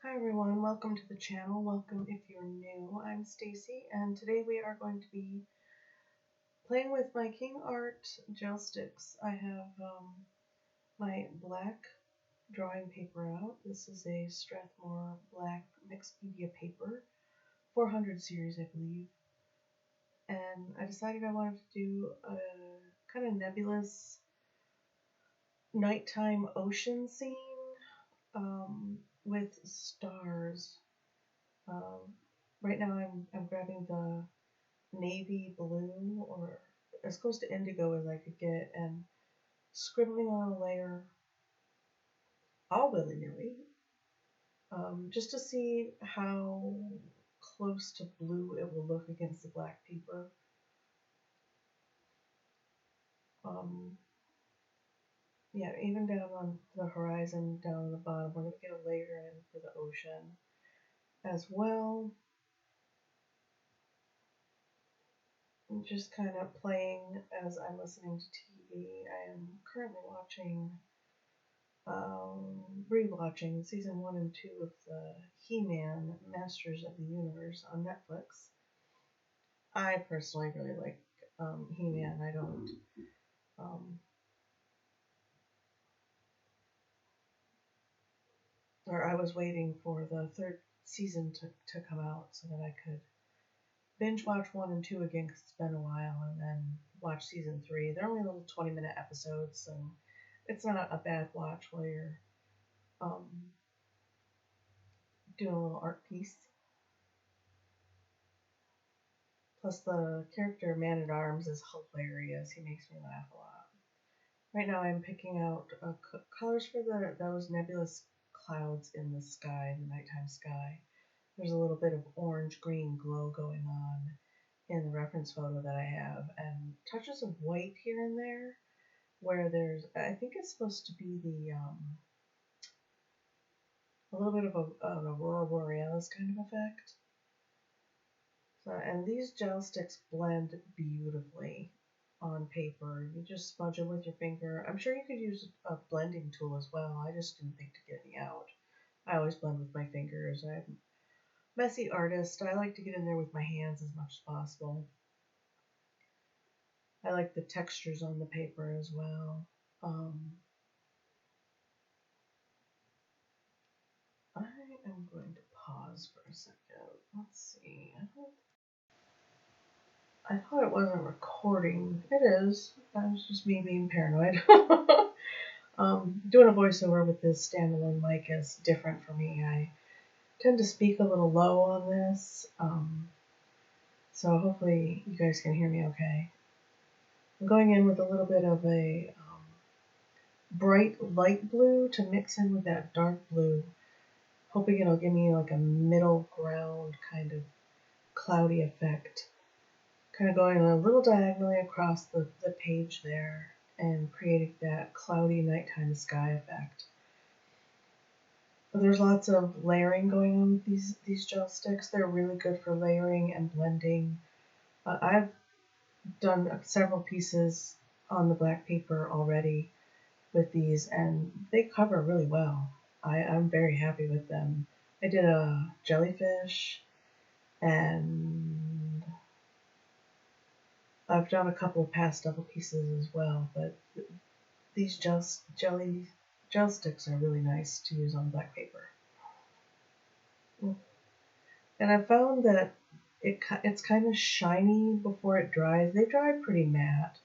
Hi everyone, welcome to the channel. Welcome if you're new. I'm Stacy and today we are going to be playing with my King Art gel sticks. I have my black drawing paper out. This is a Strathmore black mixed media paper, 400 series I believe. And I decided I wanted to do a kind of nebulous nighttime ocean scene with stars. Um, right now I'm grabbing the navy blue or as close to indigo as I could get and scribbling on a layer all willy-nilly just to see how close to blue it will look against the black paper. Yeah, even down on the horizon, down on the bottom, we're going to get a layer in for the ocean as well. I'm just kind of playing as I'm listening to TV. I am currently watching rewatching season 1 and 2 of the He-Man Masters of the Universe on Netflix. I personally really like He-Man. I don't. Or I was waiting for the third season to come out so that I could binge watch 1 and 2 again because it's been a while, and then watch season 3. They're only little 20-minute episodes, so it's not a bad watch while you're doing a little art piece. Plus, the character Man-at-Arms is hilarious. He makes me laugh a lot. Right now, I'm picking out colors for those nebulous clouds in the sky, the nighttime sky. There's a little bit of orange-green glow going on in the reference photo that I have, and touches of white here and there, where there's, I think it's supposed to be a little bit of an aurora borealis kind of effect. So, and these gel sticks blend beautifully on paper. You just smudge them with your finger. I'm sure you could use a blending tool as well. I just didn't think to get any out. I always blend with my fingers. I'm a messy artist. I like to get in there with my hands as much as possible. I like the textures on the paper as well. I am going to pause for a second. Let's see. I thought it wasn't recording. It is. That was just me being paranoid. Doing a voiceover with this standalone mic is different for me. I tend to speak a little low on this, so hopefully you guys can hear me okay. I'm going in with a little bit of a bright light blue to mix in with that dark blue, hoping it'll give me like a middle ground kind of cloudy effect. Kind of going a little diagonally across the page there and creating that cloudy nighttime sky effect. There's lots of layering going on with these gel sticks. They're really good for layering and blending. I've done several pieces on the black paper already with these, and they cover really well. I'm very happy with them. I did a jellyfish, and I've done a couple of pastel pieces as well, but these gel sticks are really nice to use on black paper. And I found that it's kind of shiny before it dries. They dry pretty matte,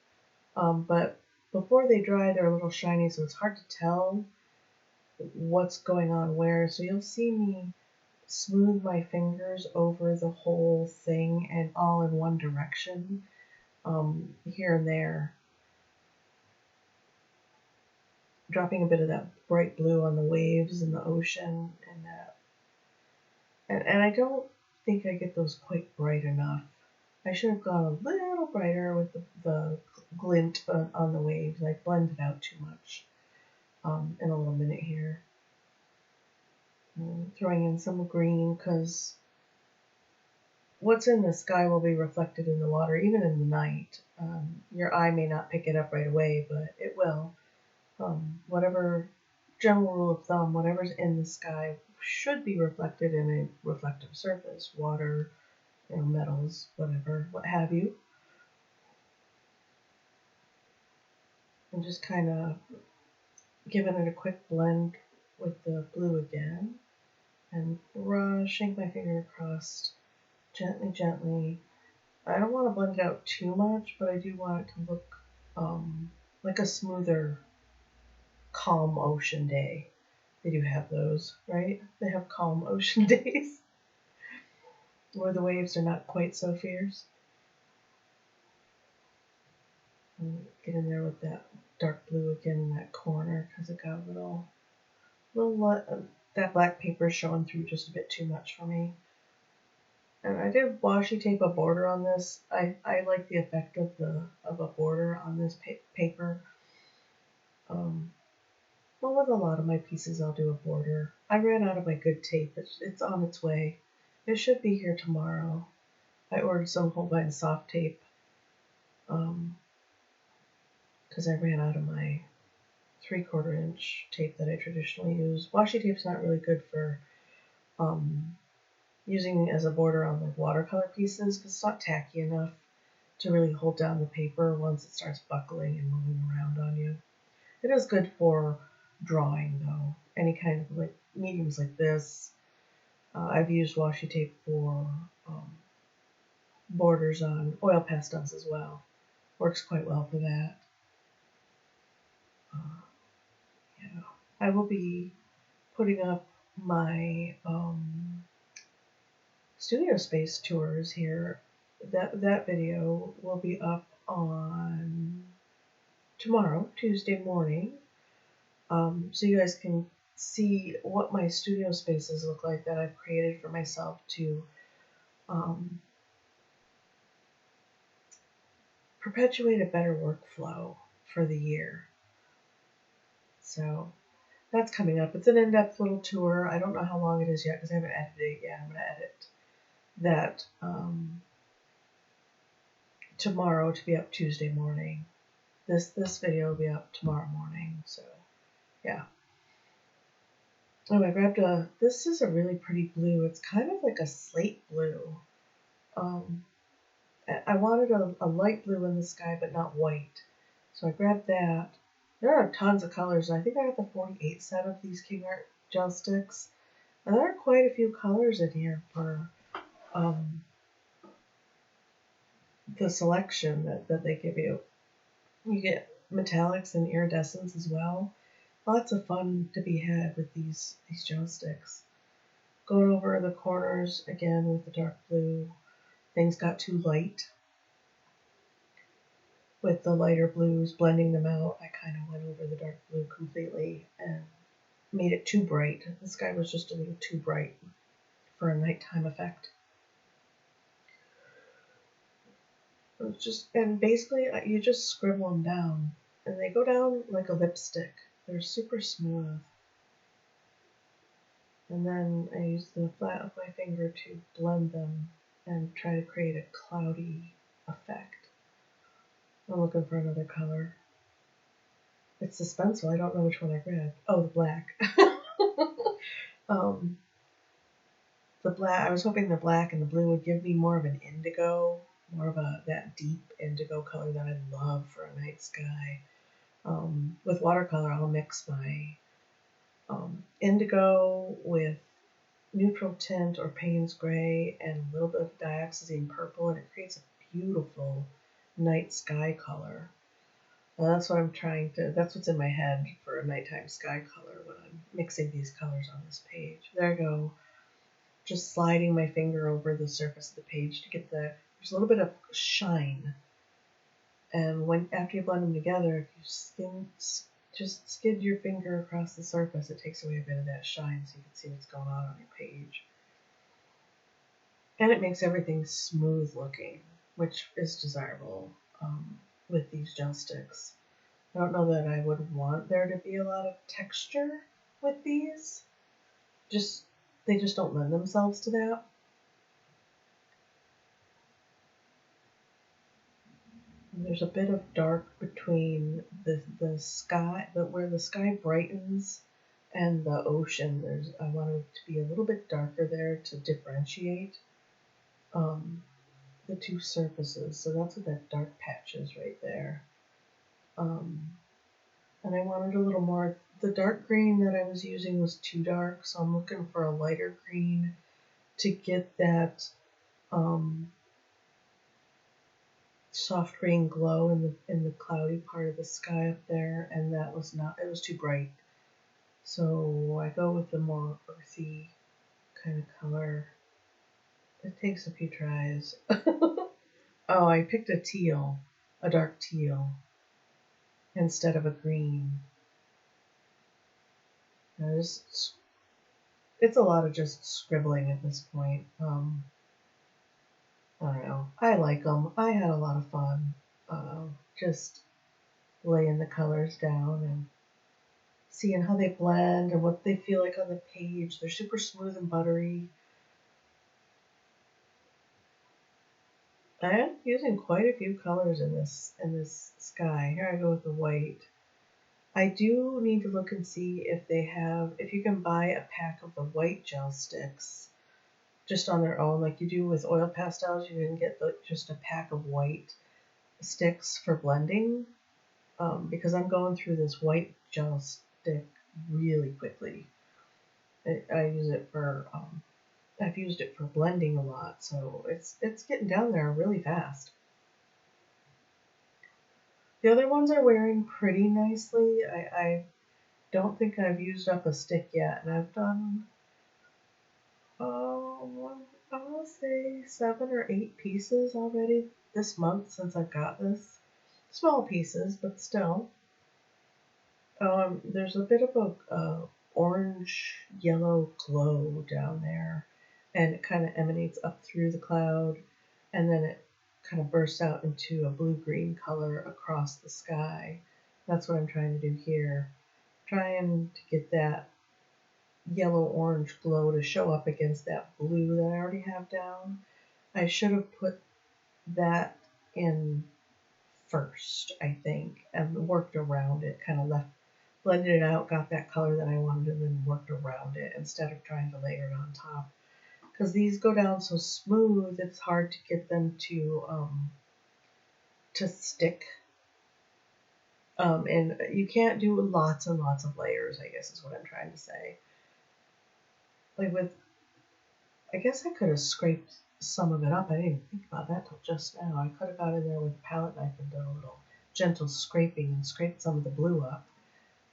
but before they dry, they're a little shiny, so it's hard to tell what's going on where. So you'll see me smooth my fingers over the whole thing and all in one direction, here and there, dropping a bit of that bright blue on the waves and the ocean and that. And I don't think I get those quite bright enough. I should have gone a little brighter with the glint on the waves. I blended out too much in a little minute here. Throwing in some green because what's in the sky will be reflected in the water, even in the night. Your eye may not pick it up right away, but it will. Whatever general rule of thumb, whatever's in the sky should be reflected in a reflective surface, water, metals, whatever, what have you. And just kind of giving it a quick blend with the blue again, and brushing my finger across gently, gently. I don't want to blend it out too much, but I do want it to look like a smoother, calm ocean day. They do have those, right? They have calm ocean days where the waves are not quite so fierce. And get in there with that dark blue again in that corner because it got a little that black paper is showing through just a bit too much for me. And I did washi tape a border on this. I like the effect of a border on this paper. Well, with a lot of my pieces, I'll do a border. I ran out of my good tape. It's on its way. It should be here tomorrow. I ordered some Holbein soft tape because I ran out of my 3/4 inch tape that I traditionally use. Washi tape's not really good for using as a border on like watercolor pieces because it's not tacky enough to really hold down the paper once it starts buckling and moving around on you. It is good for drawing though. Any kind of like mediums like this. I've used washi tape for borders on oil pastels as well. Works quite well for that. Yeah, I will be putting up my studio space tours here. That video will be up on tomorrow, Tuesday morning. So you guys can see what my studio spaces look like that I've created for myself to perpetuate a better workflow for the year. So that's coming up. It's an in-depth little tour. I don't know how long it is yet because I haven't edited it yet. I'm going to edit that tomorrow to be up Tuesday morning. This video will be up tomorrow morning. So yeah. Oh, I grabbed this is a really pretty blue. It's kind of like a slate blue. I wanted a light blue in the sky, but not white. So I grabbed that. There are tons of colors. I think I got the 48 set of these King Art gel sticks. And there are quite a few colors in here for the selection that they give you. You get metallics and iridescence as well. Lots of fun to be had with these gel sticks. Going over the corners again with the dark blue. Things got too light. With the lighter blues, blending them out, I kind of went over the dark blue completely and made it too bright. The sky was just a little too bright for a nighttime effect. And basically you just scribble them down and they go down like a lipstick. They're super smooth. And then I use the flat of my finger to blend them and try to create a cloudy effect. I'm looking for another color. It's suspenseful. I don't know which one I grabbed. Oh, the black. The black. I was hoping the black and the blue would give me more of an indigo, more of that deep indigo color that I love for a night sky. With watercolor, I'll mix my indigo with neutral tint or Payne's gray and a little bit of dioxazine purple, and it creates a beautiful night sky color. And that's what that's what's in my head for a nighttime sky color when I'm mixing these colors on this page. There I go. Just sliding my finger over the surface of the page to get there's a little bit of shine. And after you blend them together, if you just skid your finger across the surface, it takes away a bit of that shine so you can see what's going on your page. And it makes everything smooth looking, which is desirable with these gel sticks. I don't know that I would want there to be a lot of texture with these. They just don't lend themselves to that. There's a bit of dark between the sky, but where the sky brightens and the ocean. I wanted it to be a little bit darker there to differentiate um, the two surfaces. So that's what that dark patch is right there. Um, and I wanted a little more. The dark green that I was using was too dark, so I'm looking for a lighter green to get that um, soft green glow in the cloudy part of the sky up there, and that was not. It was too bright. So I go with the more earthy kind of color. It takes a few tries. Oh, I picked a teal, a dark teal, instead of a green. It's a lot of just scribbling at this point. I don't know. I like them. I had a lot of fun. Just laying the colors down and seeing how they blend and what they feel like on the page. They're super smooth and buttery. I am using quite a few colors in this sky. Here I go with the white. I do need to look and see if you can buy a pack of the white gel sticks just on their own, like you do with oil pastels. You can get just a pack of white sticks for blending, because I'm going through this white gel stick really quickly. I use it for I've used it for blending a lot, so it's getting down there really fast. The other ones are wearing pretty nicely. I don't think I've used up a stick yet, and I've done, I want to say 7 or 8 pieces already this month since I've got this. Small pieces, but still. There's a bit of a orange yellow glow down there, and it kind of emanates up through the cloud, and then it kind of bursts out into a blue-green color across the sky. That's what I'm trying to do here. Trying to get that yellow-orange glow to show up against that blue that I already have down. I should have put that in first, I think, and worked around it, kind of blended it out, got that color that I wanted, and then worked around it instead of trying to layer it on top. Because these go down so smooth, it's hard to get them to stick. And you can't do lots and lots of layers, I guess is what I'm trying to say. Like I guess I could have scraped some of it up. I didn't even think about that till just now. I could have got in there with a palette knife and done a little gentle scraping and scraped some of the blue up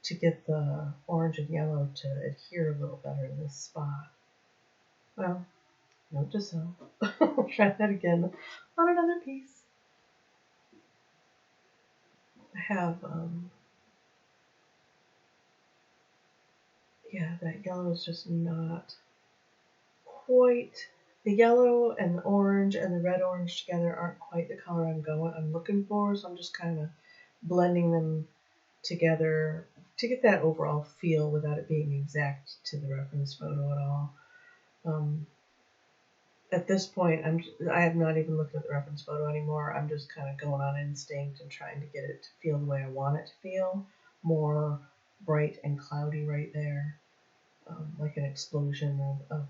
to get the orange and yellow to adhere a little better in this spot. Well, note to self. I'll try that again on another piece. I have, yeah, that yellow is just not quite, the yellow and the orange and the red orange together aren't quite the color I'm looking for, so I'm just kind of blending them together to get that overall feel without it being exact to the reference photo at all. At this point, I have not even looked at the reference photo anymore. I'm just kind of going on instinct and trying to get it to feel the way I want it to feel, more bright and cloudy right there, like an explosion of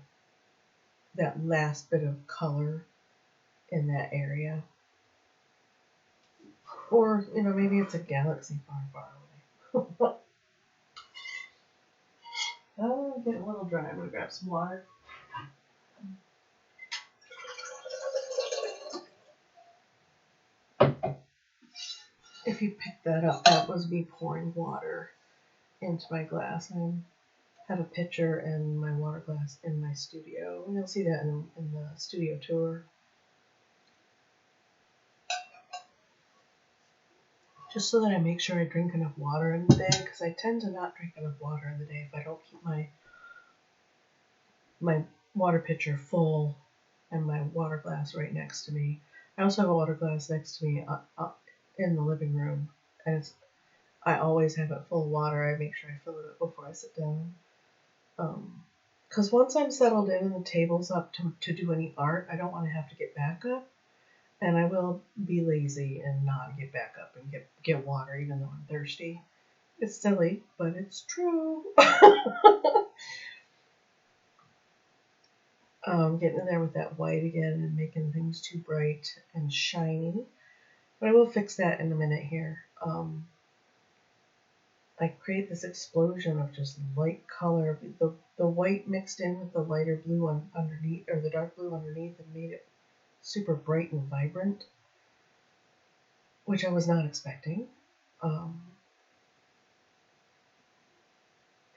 that last bit of color in that area. Or, maybe it's a galaxy far, far away. Oh, I'm getting a little dry. I'm going to grab some water. If you picked that up, that was me pouring water into my glass. I have a pitcher and my water glass in my studio. And you'll see that in the studio tour. Just so that I make sure I drink enough water in the day, because I tend to not drink enough water in the day if I don't keep my water pitcher full and my water glass right next to me. I also have a water glass next to me in the living room, and I always have it full of water. I make sure I fill it up before I sit down. Because once I'm settled in and the table's up to do any art, I don't want to have to get back up. And I will be lazy and not get back up and get water even though I'm thirsty. It's silly, but it's true. Getting in there with that white again and making things too bright and shiny. But I will fix that in a minute here. I create this explosion of just light color. The white mixed in with the lighter blue underneath, or the dark blue underneath, and made it super bright and vibrant, which I was not expecting. And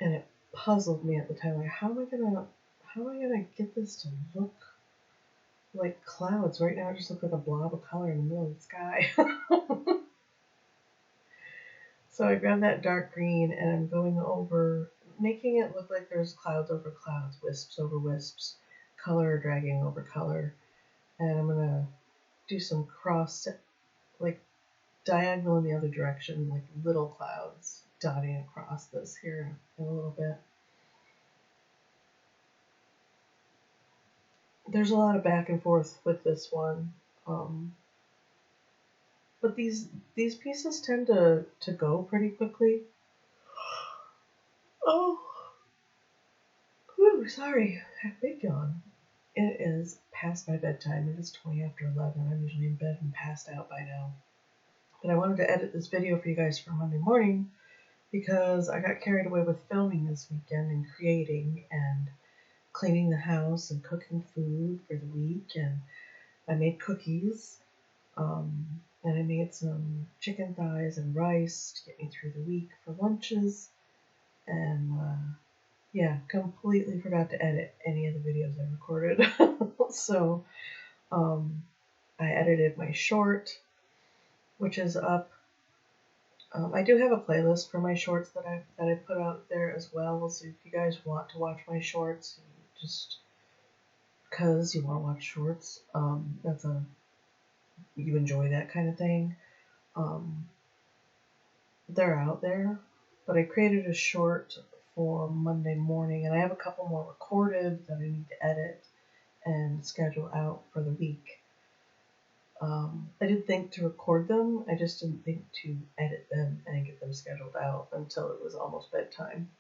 it puzzled me at the time, like how am I gonna get this to look like clouds? Right now it just looks like a blob of color in the middle of the sky. So I grabbed that dark green and I'm going over, making it look like there's clouds over clouds, wisps over wisps, color dragging over color. And I'm gonna do some cross, like diagonal in the other direction, like little clouds dotting across this here in a little bit. There's a lot of back and forth with this one. But these pieces tend to go pretty quickly. Oh, whew, sorry, I have a big yawn. It is past my bedtime. It is 20 after 11. I'm usually in bed and passed out by now. But I wanted to edit this video for you guys for Monday morning because I got carried away with filming this weekend and creating and cleaning the house and cooking food for the week. And I made cookies. And I made some chicken thighs and rice to get me through the week for lunches. And yeah, completely forgot to edit any of the videos I recorded. So I edited my short, which is up. I do have a playlist for my shorts that I put out there as well. So if you guys want to watch my shorts, just because you want to watch shorts, you enjoy that kind of thing. They're out there, but I created a short for Monday morning, and I have a couple more recorded that I need to edit and schedule out for the week. I did think to record them, I just didn't think to edit them and get them scheduled out until it was almost bedtime.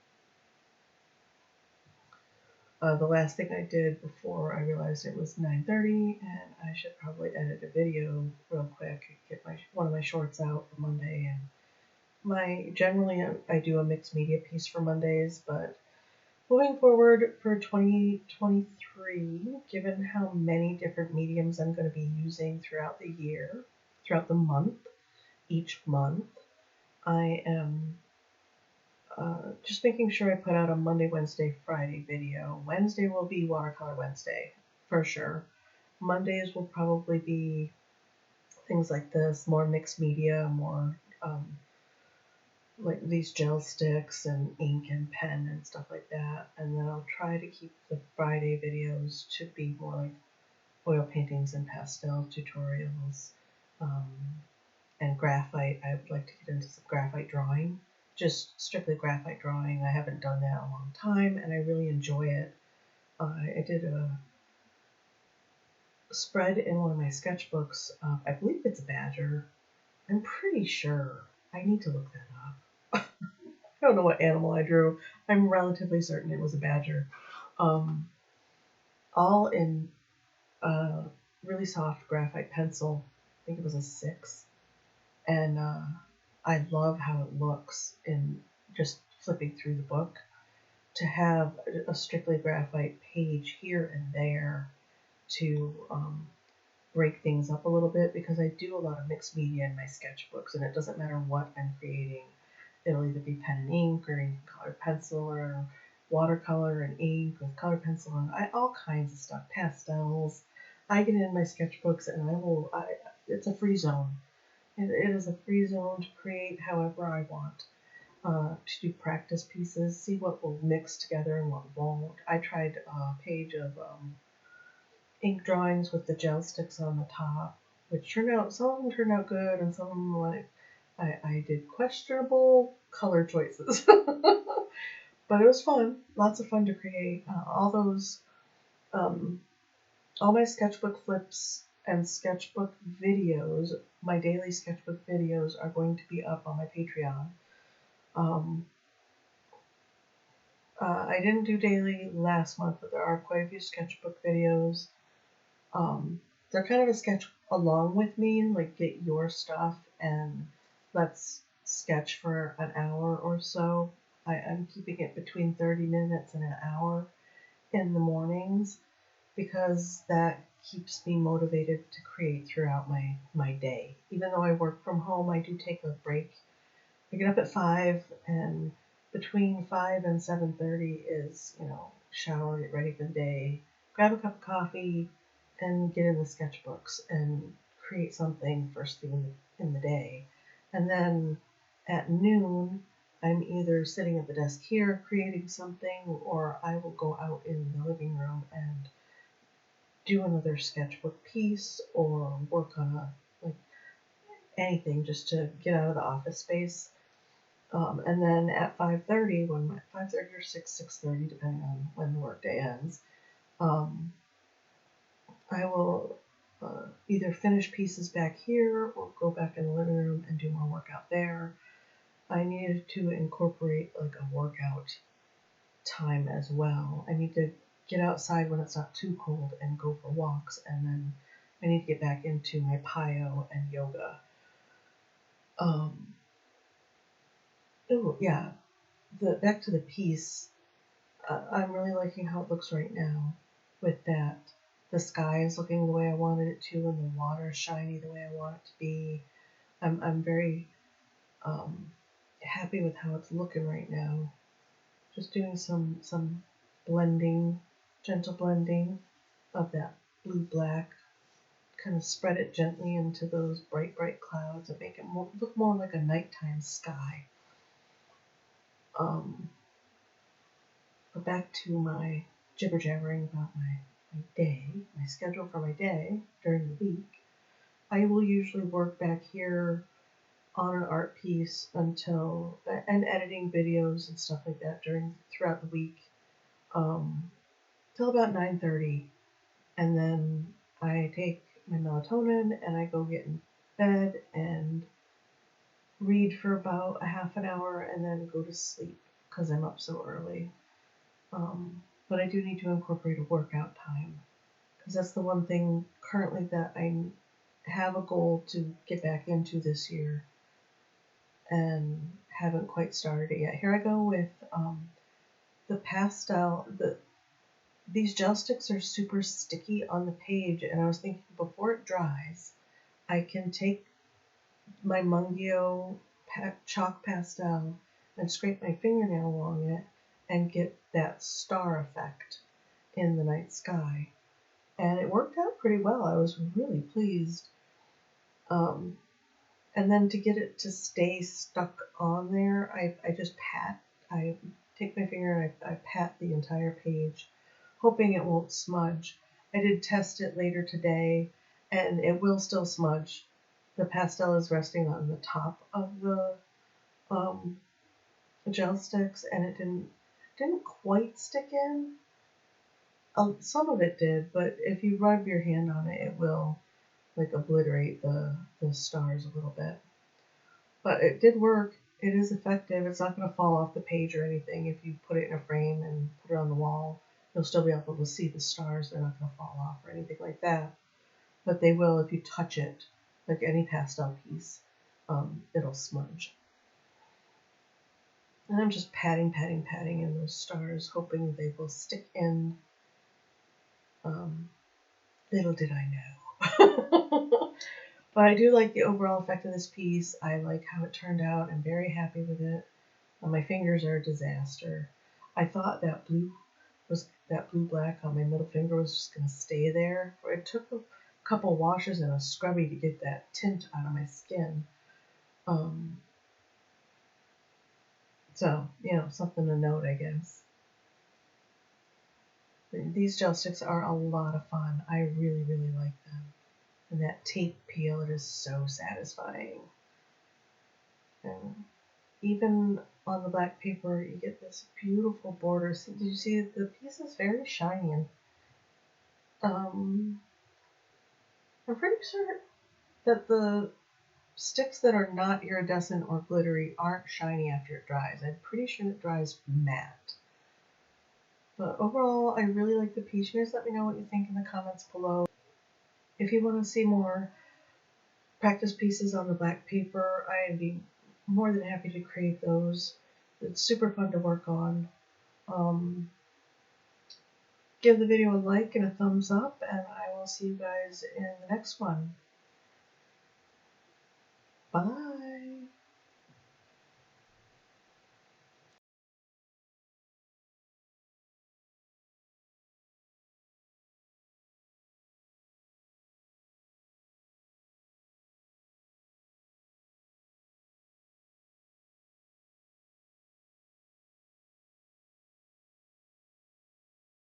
The last thing I did before I realized it was 9:30 and I should probably edit a video real quick, get one of my shorts out for Monday. And generally I do a mixed media piece for Mondays, but moving forward for 2023, given how many different mediums I'm going to be using throughout the year, throughout the month, each month, I am just making sure I put out a Monday, Wednesday, Friday video. Wednesday will be Watercolor Wednesday, for sure. Mondays will probably be things like this, more mixed media, more like these gel sticks and ink and pen and stuff like that. And then I'll try to keep the Friday videos to be more like oil paintings and pastel tutorials. And graphite. I would like to get into some graphite drawing, just strictly graphite drawing. I haven't done that in a long time and I really enjoy it. I did a spread in one of my sketchbooks. I believe it's a badger. I'm pretty sure. I need to look that up. I don't know what animal I drew. I'm relatively certain it was a badger. All in really soft graphite pencil. I think it was a 6. And I love how it looks in just flipping through the book. To have a strictly graphite page here and there to break things up a little bit, because I do a lot of mixed media in my sketchbooks, and it doesn't matter what I'm creating. It'll either be pen and ink, or ink and colored pencil, or watercolor and ink with colored pencil, and all kinds of stuff, pastels. I get in my sketchbooks and it's a free zone. It is a free zone to create however I want. To do practice pieces, see what will mix together and what won't. I tried a page of ink drawings with the gel sticks on the top, which some of them turned out good, and some of them I did questionable color choices. But it was fun, lots of fun to create. All my sketchbook flips and sketchbook videos, my daily sketchbook videos are going to be up on my Patreon. Um, I didn't do daily last month, but there are quite a few sketchbook videos. They're kind of a sketch along with me, like get your stuff and let's sketch for an hour or so. I'm keeping it between 30 minutes and an hour in the mornings because that keeps me motivated to create throughout my day. Even though I work from home, I do take a break. I get up at 5, and between 5 and 7:30 is, shower, get ready for the day, grab a cup of coffee, and get in the sketchbooks and create something first thing in the day. And then at noon, I'm either sitting at the desk here creating something, or I will go out in the living room and do another sketchbook piece or work on like anything just to get out of the office space. And then at 5:30, 5:30 or 6:30, depending on when the workday ends, I will either finish pieces back here or go back in the living room and do more work out there. I needed to incorporate like a workout time as well. I need to get outside when it's not too cold and go for walks, and then I need to get back into my pyo and yoga. Oh yeah, back to the piece. I'm really liking how it looks right now with that. The sky is looking the way I wanted it to, and the water is shiny the way I want it to be. I'm very happy with how it's looking right now. Just doing some blending, gentle blending of that blue-black. Kind of spread it gently into those bright clouds and make it look more like a nighttime sky. But back to my jibber jabbering about my day, my schedule for my day during the week. I will usually work back here on an art piece and editing videos and stuff like that throughout the week till about 9:30, and then I take my melatonin and I go get in bed and read for about a half an hour and then go to sleep because I'm up so early. But I do need to incorporate a workout time because that's the one thing currently that I have a goal to get back into this year and haven't quite started it yet. Here I go with the pastel. These gel sticks are super sticky on the page, and I was thinking before it dries, I can take my Mungio chalk pastel and scrape my fingernail along it and get that star effect in the night sky. And it worked out pretty well. I was really pleased. And then to get it to stay stuck on there, I just pat. I take my finger and I pat the entire page, hoping it won't smudge. I did test it later today, and it will still smudge. The pastel is resting on the top of the gel sticks, and it didn't quite stick in. Some of it did, but if you rub your hand on it, it will like obliterate the stars a little bit. But it did work. It is effective. It's not going to fall off the page or anything. If you put it in a frame and put it on the wall, you'll still be able to see the stars. They're not going to fall off or anything like that. But they will if you touch it, like any pastel piece. It'll smudge. And I'm just patting in those stars, hoping they will stick in. Little did I know. But I do like the overall effect of this piece. I like how it turned out. I'm very happy with it. My fingers are a disaster. I thought that blue-black on my middle finger was just going to stay there. It took a couple washes and a scrubby to get that tint out of my skin. So, something to note, I guess. These gel sticks are a lot of fun. I really, really like them. And that tape peel, it is so satisfying. And even on the black paper, you get this beautiful border. So, did you see the piece is very shiny? And I'm pretty sure that the sticks that are not iridescent or glittery aren't shiny after it dries. I'm pretty sure it dries matte. But overall, I really like the piece. You guys let me know what you think in the comments below. If you want to see more practice pieces on the black paper, I'd be more than happy to create those. It's super fun to work on. Give the video a like and a thumbs up, and I will see you guys in the next one. Bye.